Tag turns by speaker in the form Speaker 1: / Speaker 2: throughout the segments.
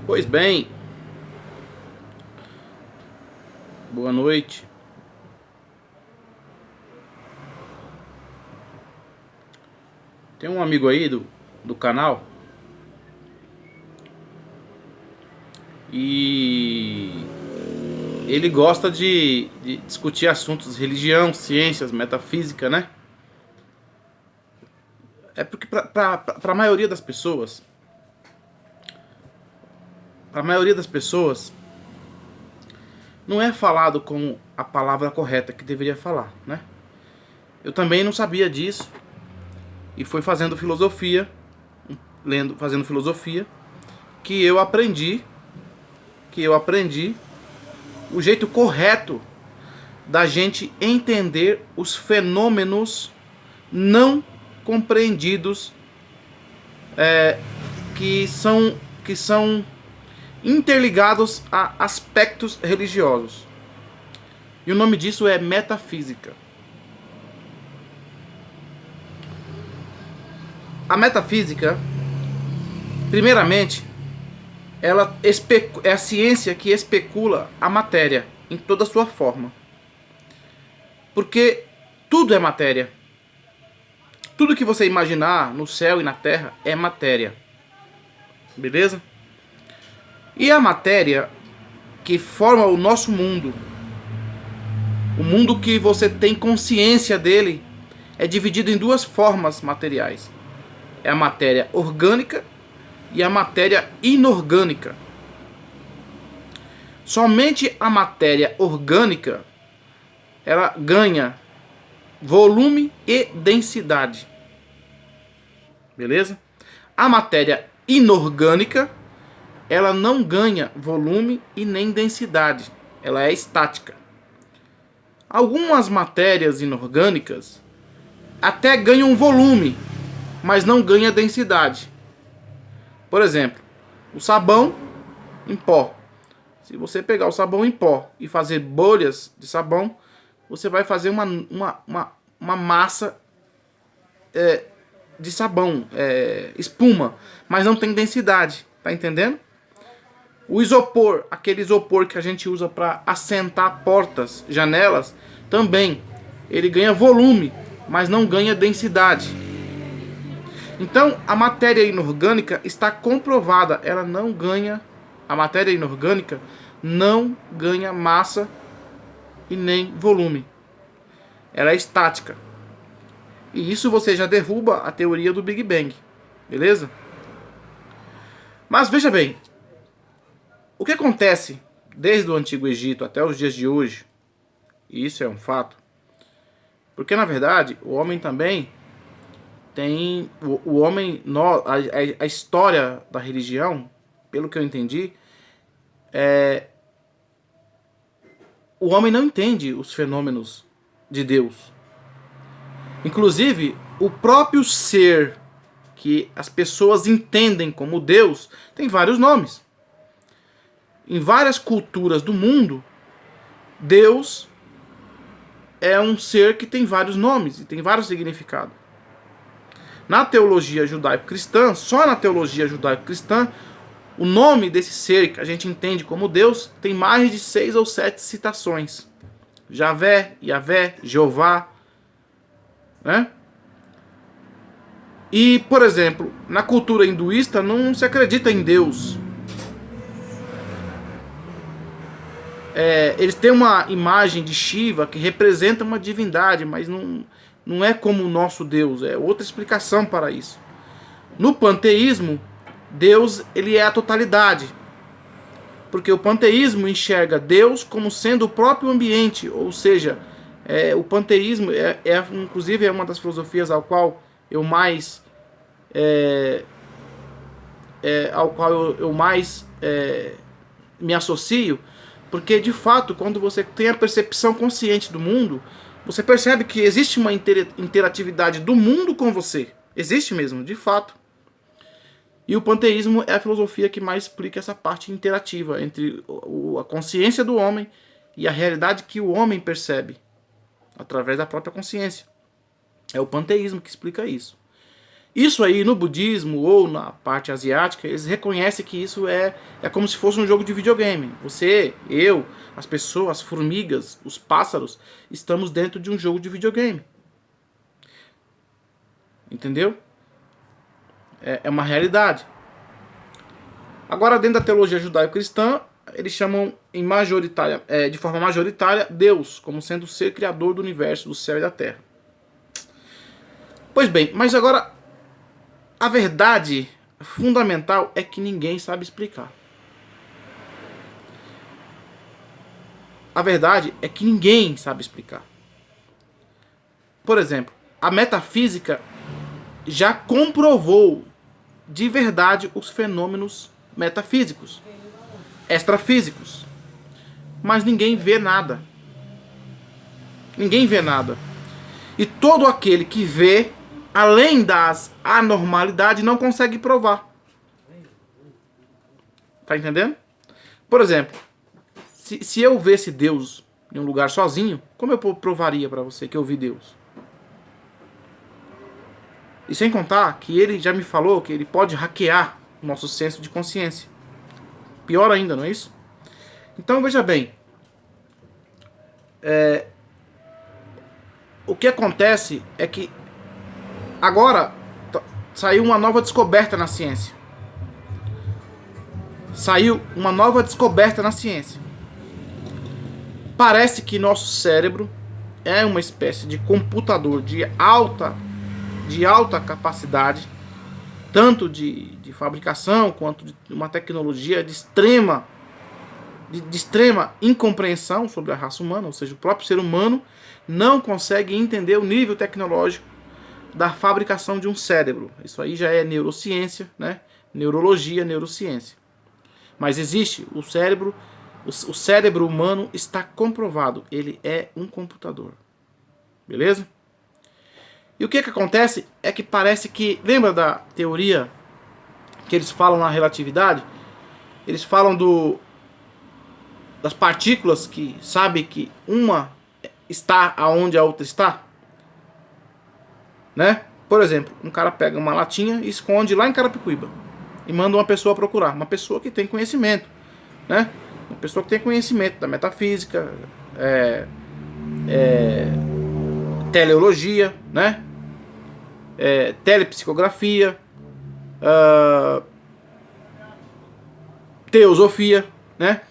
Speaker 1: Pois bem, boa noite. Tem um amigo aí do canal e ele gosta de discutir assuntos de religião, ciências, metafísica, né? É porque para a maioria das pessoas não é falado como a palavra correta que deveria falar, né? Eu também não sabia disso e foi fazendo filosofia, fazendo filosofia, que eu aprendi o jeito correto da gente entender os fenômenos não compreendidos, que são interligados a aspectos religiosos. E o nome disso é metafísica. A metafísica, primeiramente, ela é a ciência que especula a matéria em toda a sua forma. Porque tudo é matéria. Tudo que você imaginar no céu e na terra é matéria. Beleza? E a matéria que forma o nosso mundo, o mundo que você tem consciência dele, é dividido em duas formas materiais. É a matéria orgânica e a matéria inorgânica. Somente a matéria orgânica ela ganha volume e densidade. Beleza? A matéria inorgânica ela não ganha volume e nem densidade. Ela é estática. Algumas matérias inorgânicas até ganham volume, mas não ganha densidade. Por exemplo, o sabão em pó. Se você pegar o sabão em pó e fazer bolhas de sabão, você vai fazer uma massa de sabão, espuma, mas não tem densidade. Tá entendendo? O isopor, aquele isopor que a gente usa para assentar portas, janelas, também ele ganha volume, mas não ganha densidade. Então, a matéria inorgânica está comprovada, ela não ganha, a matéria inorgânica não ganha massa e nem volume. Ela é estática. E isso você já derruba a teoria do Big Bang. Beleza? Mas veja bem, o que acontece desde o Antigo Egito até os dias de hoje, e isso é um fato, porque na verdade o homem também tem o homem, a história da religião, pelo que eu entendi, o homem não entende os fenômenos de Deus. Inclusive, o próprio ser que as pessoas entendem como Deus tem vários nomes. Em várias culturas do mundo, Deus é um ser que tem vários nomes e tem vários significados. Na teologia judaico-cristã, só na teologia judaico-cristã, o nome desse ser que a gente entende como Deus tem mais de 6 ou 7 citações. Javé, Yavé, Jeová, né? E, por exemplo, na cultura hinduísta não se acredita em Deus. Eles têm uma imagem de Shiva que representa uma divindade, mas não é como o nosso Deus, é outra explicação para isso. No panteísmo, Deus ele é a totalidade, porque o panteísmo enxerga Deus como sendo o próprio ambiente, ou seja, o panteísmo inclusive é uma das filosofias ao qual eu mais me associo, porque de fato, quando você tem a percepção consciente do mundo, você percebe que existe uma interatividade do mundo com você. Existe mesmo, de fato. E o panteísmo é a filosofia que mais explica essa parte interativa entre a consciência do homem e a realidade que o homem percebe através da própria consciência. É o panteísmo que explica isso. Isso aí no budismo ou na parte asiática, eles reconhecem que isso é como se fosse um jogo de videogame. Você, eu, as pessoas, as formigas, os pássaros, estamos dentro de um jogo de videogame. Entendeu? É uma realidade. Agora, dentro da teologia judaico-cristã, eles chamam de forma majoritária Deus como sendo o ser criador do universo, do céu e da terra. Pois bem, mas agora a verdade fundamental é que ninguém sabe explicar. A verdade é que ninguém sabe explicar. Por exemplo, a metafísica já comprovou de verdade os fenômenos metafísicos, extrafísicos. Mas ninguém vê nada. Ninguém vê nada. E todo aquele que vê, além das anormalidades, não consegue provar. Tá entendendo? Por exemplo, se eu visse Deus em um lugar sozinho, como eu provaria para você que eu vi Deus? E sem contar que ele já me falou que ele pode hackear o nosso senso de consciência. Pior ainda, não é isso? Então veja bem. O que acontece é que agora saiu uma nova descoberta na ciência. Saiu uma nova descoberta na ciência. Parece que nosso cérebro é uma espécie de computador de alta capacidade, tanto de fabricação quanto de uma tecnologia de extrema incompreensão sobre a raça humana, ou seja, o próprio ser humano não consegue entender o nível tecnológico da fabricação de um cérebro. Isso aí já é neurociência, né? Neurologia, neurociência. Mas existe o cérebro humano está comprovado, ele é um computador. Beleza? E o que acontece é que parece que, lembra da teoria que eles falam na relatividade? Eles falam das partículas que sabe que uma está aonde a outra está, né? Por exemplo, um cara pega uma latinha e esconde lá em Carapicuíba e manda uma pessoa procurar, uma pessoa que tem conhecimento, né? Uma pessoa que tem conhecimento da metafísica, teleologia, né? Telepsicografia, teosofia, né?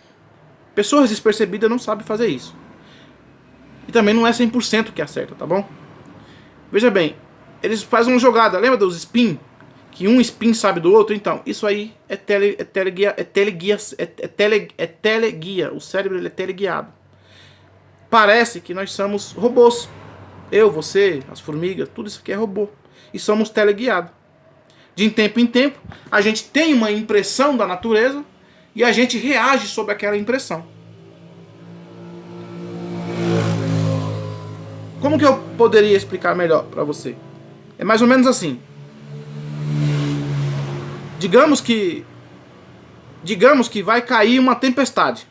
Speaker 1: Pessoas despercebidas não sabem fazer isso. E também não é 100% que acerta, tá bom? Veja bem, eles fazem uma jogada, lembra dos spin? Que um spin sabe do outro? Então, isso aí é teleguia, o cérebro ele é teleguiado. Parece que nós somos robôs. Eu, você, as formigas, tudo isso aqui é robô. E somos teleguiados. De tempo em tempo, a gente tem uma impressão da natureza e a gente reage sobre aquela impressão. Como que eu poderia explicar melhor para você? É mais ou menos assim. Digamos que vai cair uma tempestade.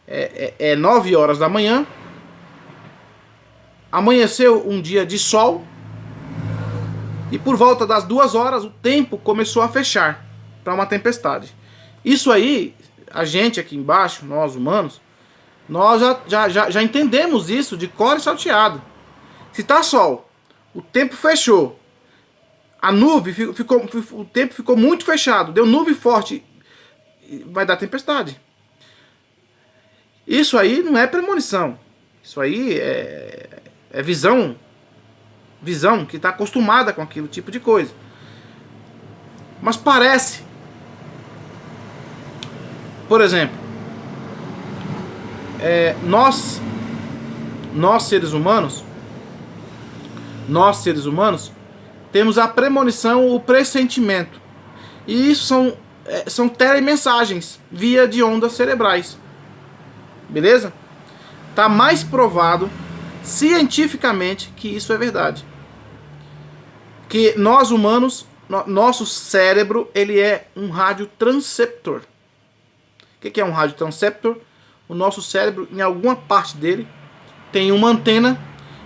Speaker 1: É 9 horas da manhã. Amanheceu um dia de sol. E por volta das 2 horas o tempo começou a fechar para uma tempestade. Isso aí, a gente aqui embaixo, nós humanos, nós já entendemos isso de cor e salteado. Se tá sol, o tempo fechou. A nuvem o tempo ficou muito fechado, deu nuvem forte, vai dar tempestade. Isso aí não é premonição. Isso aí é visão que está acostumada com aquele tipo de coisa. Mas parece, por exemplo, nós seres humanos temos a premonição, o pressentimento. E isso são telemensagens via de ondas cerebrais. Beleza? Tá mais provado cientificamente que isso é verdade. Que nós humanos, nosso cérebro, ele é um radiotransceptor. O que é um radiotransceptor? O nosso cérebro, em alguma parte dele, tem uma antena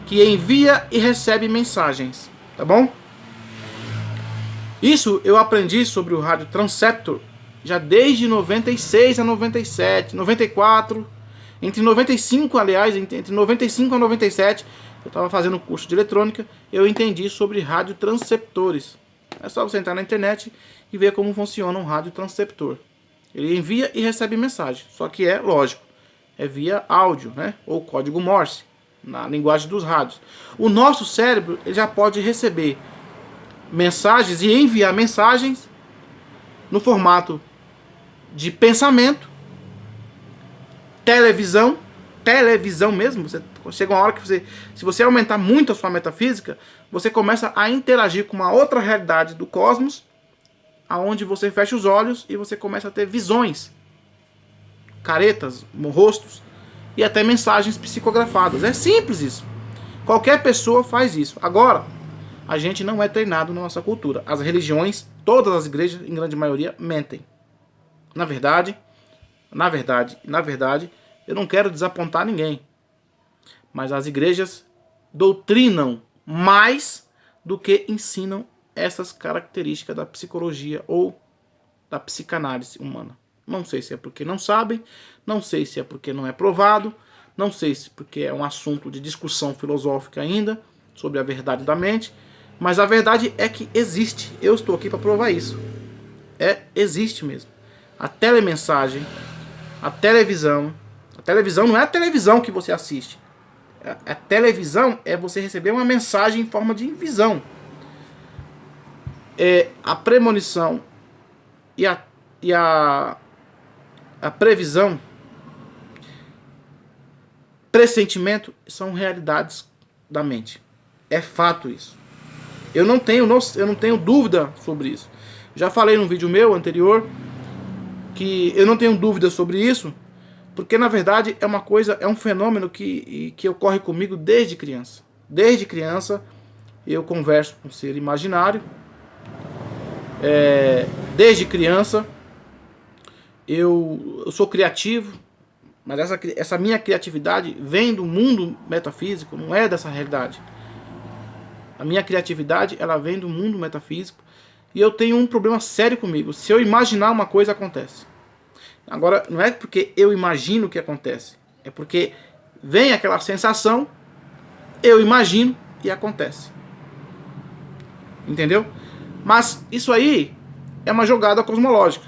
Speaker 1: que envia e recebe mensagens. Tá bom? Isso eu aprendi sobre o rádio Transceptor já desde 96 a 97, 94, entre 95, aliás, entre 95 a 97, eu estava fazendo curso de eletrônica, eu entendi sobre rádio transceptores. É só você entrar na internet e ver como funciona um rádio transceptor. Ele envia e recebe mensagem, só que é lógico, é via áudio, né? Ou código Morse, na linguagem dos rádios. O nosso cérebro ele já pode receber mensagens e enviar mensagens no formato de pensamento, televisão mesmo. Chega uma hora que se você aumentar muito a sua metafísica, você começa a interagir com uma outra realidade do cosmos, aonde você fecha os olhos e você começa a ter visões, caretas, rostos e até mensagens psicografadas. É simples isso. Qualquer pessoa faz isso. Agora, a gente não é treinado na nossa cultura. As religiões, todas as igrejas, em grande maioria, mentem. Na verdade, eu não quero desapontar ninguém. Mas as igrejas doutrinam mais do que ensinam essas características da psicologia ou da psicanálise humana. Não sei se é porque não sabem, não sei se é porque não é provado, não sei se porque é um assunto de discussão filosófica ainda sobre a verdade da mente, mas a verdade é que existe. Eu estou aqui para provar isso. Existe mesmo. A telemensagem, a televisão não é a televisão que você assiste. A televisão é você receber uma mensagem em forma de visão. A premonição e a previsão, pressentimento, são realidades da mente. É fato isso. Eu não tenho dúvida sobre isso. Já falei num vídeo meu anterior que eu não tenho dúvida sobre isso, porque na verdade é um fenômeno que ocorre comigo desde criança. Desde criança eu converso com um ser imaginário. Desde criança eu sou criativo, mas essa minha criatividade vem do mundo metafísico, não é dessa realidade. A minha criatividade ela vem do mundo metafísico e eu tenho um problema sério comigo. Se eu imaginar uma coisa, acontece. Agora, não é porque eu imagino o que acontece, é porque vem aquela sensação, eu imagino e acontece. Entendeu? Mas isso aí é uma jogada cosmológica.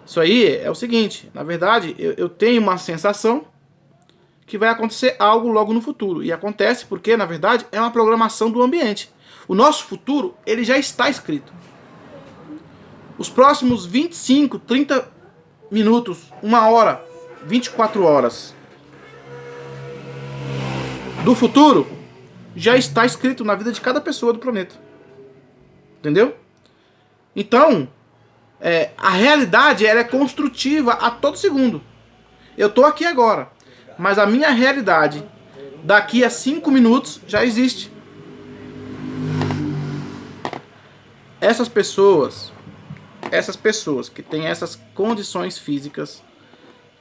Speaker 1: Isso aí é o seguinte, na verdade, eu tenho uma sensação que vai acontecer algo logo no futuro. E acontece porque, na verdade, é uma programação do ambiente. O nosso futuro, ele já está escrito. Os próximos 25, 30 minutos, 1 hora, 24 horas do futuro já está escrito na vida de cada pessoa do planeta. Entendeu? Então, a realidade ela é construtiva a todo segundo. Eu estou aqui agora, mas a minha realidade daqui a 5 minutos já existe. Essas pessoas que têm essas condições físicas,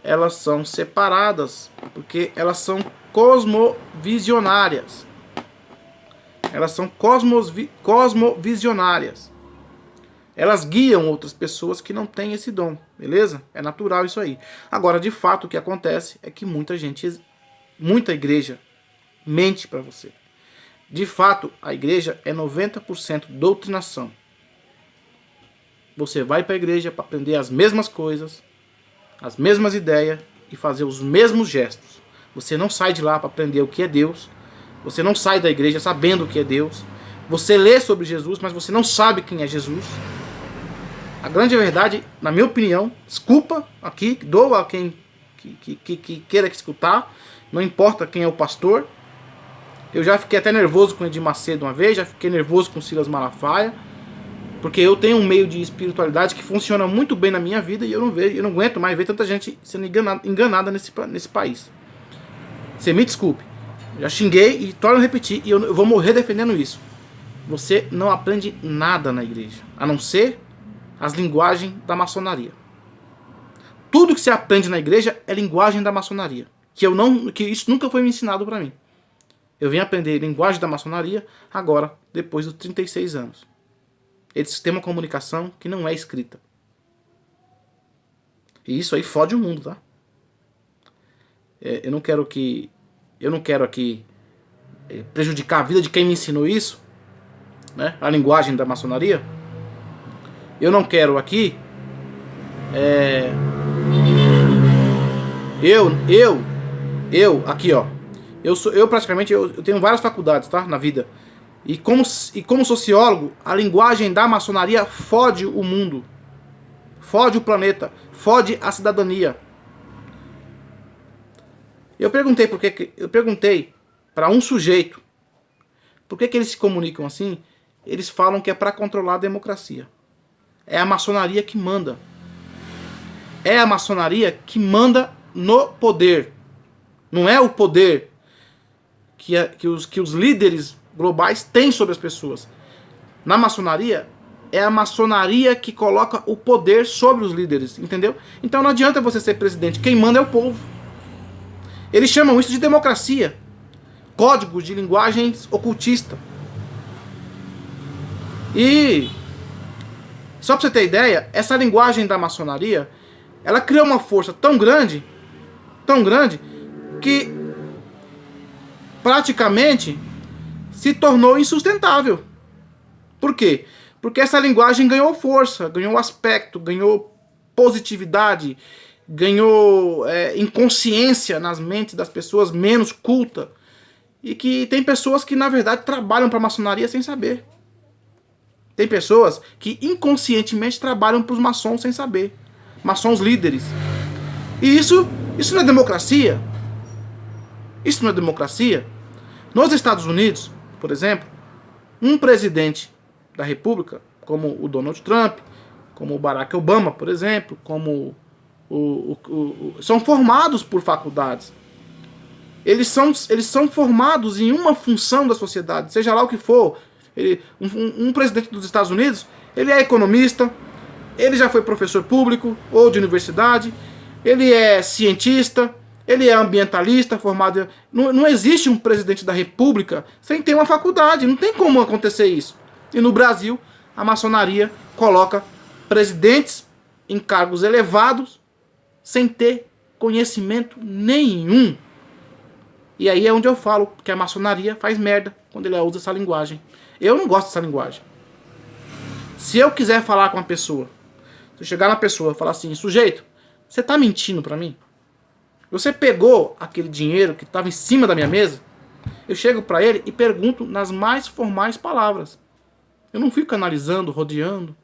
Speaker 1: elas são separadas, porque elas são cosmovisionárias. Elas são cosmovisionárias. Elas guiam outras pessoas que não têm esse dom, beleza? É natural isso aí. Agora, de fato, o que acontece é que muita igreja mente para você. De fato, a igreja é 90% doutrinação. Você vai para a igreja para aprender as mesmas coisas, as mesmas ideias e fazer os mesmos gestos. Você não sai de lá para aprender o que é Deus. Você não sai da igreja sabendo o que é Deus. Você lê sobre Jesus, mas você não sabe quem é Jesus. A grande verdade, na minha opinião, desculpa aqui, dou a quem que queira escutar, não importa quem é o pastor. Eu já fiquei até nervoso com o Edir Macedo uma vez, já fiquei nervoso com o Silas Malafaia, porque eu tenho um meio de espiritualidade que funciona muito bem na minha vida e eu não aguento mais ver tanta gente sendo enganada nesse país. Você me desculpe, já xinguei e torno a repetir, e eu vou morrer defendendo isso. Você não aprende nada na igreja, a não ser as linguagens da maçonaria. Tudo que você aprende na igreja é linguagem da maçonaria, que isso nunca foi me ensinado para mim. Eu vim aprender linguagem da maçonaria agora, depois dos 36 anos. Eles têm uma comunicação que não é escrita. E isso aí fode o mundo, tá? Eu não quero aqui prejudicar a vida de quem me ensinou isso, né? A linguagem da maçonaria. Eu não quero aqui aqui, ó. Eu tenho várias faculdades, tá? Na vida. E como sociólogo, a linguagem da maçonaria fode o mundo. Fode o planeta. Fode a cidadania. Eu perguntei para um sujeito por que eles se comunicam assim. Eles falam que é para controlar a democracia. É a maçonaria que manda. É a maçonaria que manda no poder. Não é o poder que os líderes globais têm sobre as pessoas. Na maçonaria, é a maçonaria que coloca o poder sobre os líderes, entendeu? Então não adianta você ser presidente, quem manda é o povo. Eles chamam isso de democracia. Códigos de linguagens ocultista. E só pra você ter ideia, essa linguagem da maçonaria, ela criou uma força tão grande, que praticamente se tornou insustentável. Por quê? Porque essa linguagem ganhou força, ganhou aspecto, ganhou positividade, ganhou inconsciência nas mentes das pessoas menos cultas. E que tem pessoas que na verdade trabalham para a maçonaria sem saber. Tem pessoas que inconscientemente trabalham para os maçons sem saber. Maçons líderes. E isso não é democracia. Isso não é democracia. Nos Estados Unidos, por exemplo, um presidente da República, como o Donald Trump, como o Barack Obama, por exemplo, como são formados por faculdades. Eles são formados em uma função da sociedade, seja lá o que for. Um presidente dos Estados Unidos, ele é economista, ele já foi professor público ou de universidade, ele é cientista, ele é ambientalista, formado... Não existe um presidente da República sem ter uma faculdade, não tem como acontecer isso. E no Brasil, a maçonaria coloca presidentes em cargos elevados sem ter conhecimento nenhum. E aí é onde eu falo que a maçonaria faz merda quando ela usa essa linguagem. Eu não gosto dessa linguagem. Se eu quiser falar com uma pessoa, se eu chegar na pessoa e falar assim, sujeito, você tá mentindo pra mim? Você pegou aquele dinheiro que estava em cima da minha mesa? Eu chego pra ele e pergunto nas mais formais palavras. Eu não fico analisando, rodeando,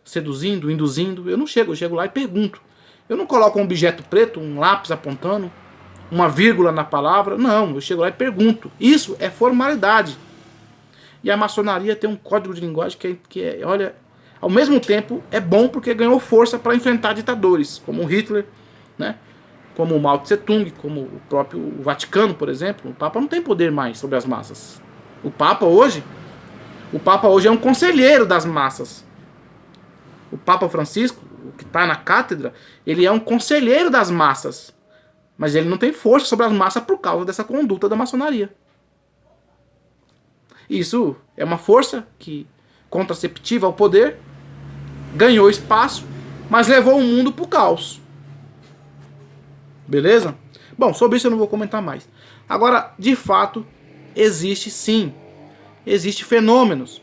Speaker 1: seduzindo, induzindo. Eu chego lá e pergunto. Eu não coloco um objeto preto, um lápis apontando, uma vírgula na palavra. Não, eu chego lá e pergunto. Isso é formalidade. E a maçonaria tem um código de linguagem olha, ao mesmo tempo é bom porque ganhou força para enfrentar ditadores, como o Hitler, né? Como o Mao Tse Tung, como o próprio Vaticano, por exemplo. O Papa não tem poder mais sobre as massas. O Papa hoje é um conselheiro das massas. O Papa Francisco, que está na cátedra, ele é um conselheiro das massas. Mas ele não tem força sobre as massas por causa dessa conduta da maçonaria. Isso é uma força que contraceptiva ao poder, ganhou espaço, mas levou o mundo para o caos. Beleza? Bom, sobre isso eu não vou comentar mais. Agora, de fato, existe sim. Existe fenômenos.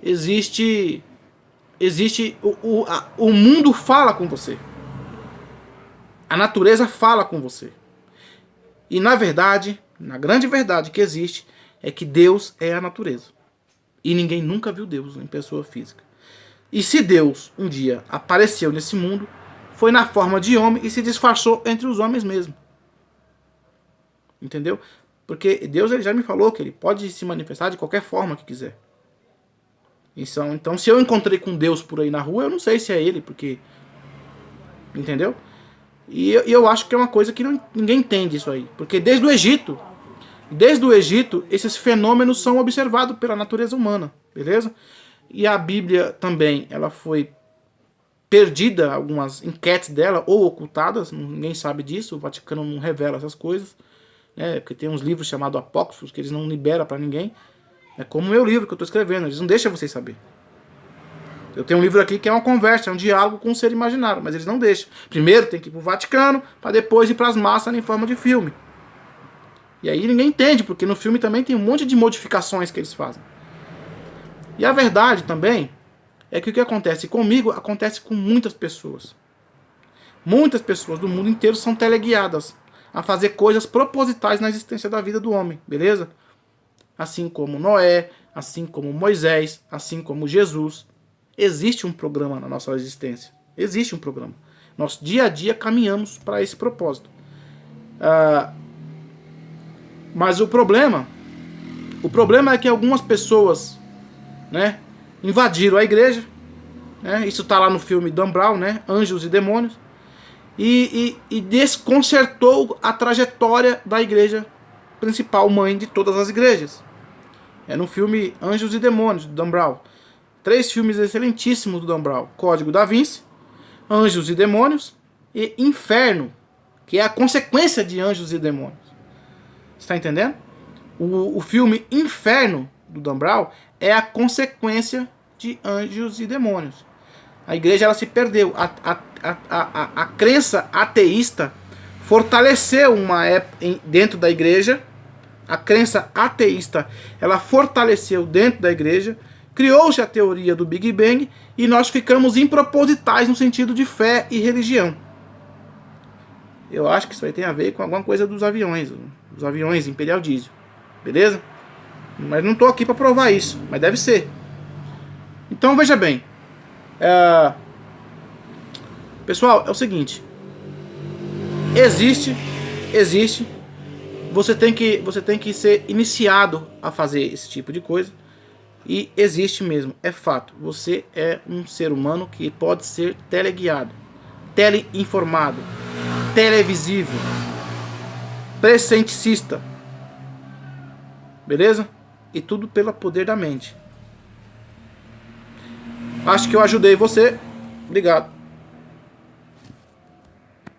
Speaker 1: Existe o mundo fala com você. A natureza fala com você. E na verdade, na grande verdade que existe, é que Deus é a natureza. E ninguém nunca viu Deus em pessoa física. E se Deus um dia apareceu nesse mundo, foi na forma de homem e se disfarçou entre os homens mesmo. Entendeu? Porque Deus ele já me falou que ele pode se manifestar de qualquer forma que quiser. Então se eu encontrei com Deus por aí na rua, eu não sei se é ele, porque... Entendeu? E eu acho que é uma coisa que ninguém entende isso aí. Porque desde o Egito, esses fenômenos são observados pela natureza humana. Beleza? E a Bíblia também, ela foi perdida, algumas enquetes dela, ou ocultadas, ninguém sabe disso, o Vaticano não revela essas coisas, né? Porque tem uns livros chamados apócrifos que eles não liberam para ninguém. É como o meu livro que eu estou escrevendo, eles não deixam vocês saber. Eu tenho um livro aqui que é uma conversa, é um diálogo com o ser imaginário, mas eles não deixam. Primeiro tem que ir pro Vaticano, para depois ir para as massas em forma de filme. E aí ninguém entende, porque no filme também tem um monte de modificações que eles fazem. E a verdade também é que o que acontece comigo acontece com muitas pessoas. Muitas pessoas do mundo inteiro são teleguiadas a fazer coisas propositais na existência da vida do homem, beleza? Assim como Noé, assim como Moisés, assim como Jesus. Existe um programa na nossa existência. Existe um programa. Nós dia a dia caminhamos para esse propósito. Mas o problema é que algumas pessoas, né, invadiram a igreja, né, isso está lá no filme Dan Brown, né, Anjos e Demônios, e desconcertou a trajetória da igreja principal, mãe de todas as igrejas. É no filme Anjos e Demônios, do Dan Brown. 3 filmes excelentíssimos do Dan Brown: Código da Vinci, Anjos e Demônios e Inferno, que é a consequência de Anjos e Demônios. Você está entendendo? O filme Inferno, do Dan Brown, é a consequência de Anjos e Demônios. A igreja ela se perdeu. A crença ateísta fortaleceu dentro da igreja. A crença ateísta ela fortaleceu dentro da igreja. Criou-se a teoria do Big Bang e nós ficamos impropositais no sentido de fé e religião. Eu acho que isso aí tem a ver com alguma coisa dos aviões Imperial Diesel. Beleza? Mas não estou aqui para provar isso, mas deve ser. Então veja bem. Pessoal, é o seguinte. Existe. Você tem que ser iniciado a fazer esse tipo de coisa. E existe mesmo, é fato. Você é um ser humano que pode ser teleguiado, teleinformado, televisível, pressenticista. Beleza? E tudo pelo poder da mente. Acho que eu ajudei você. Obrigado.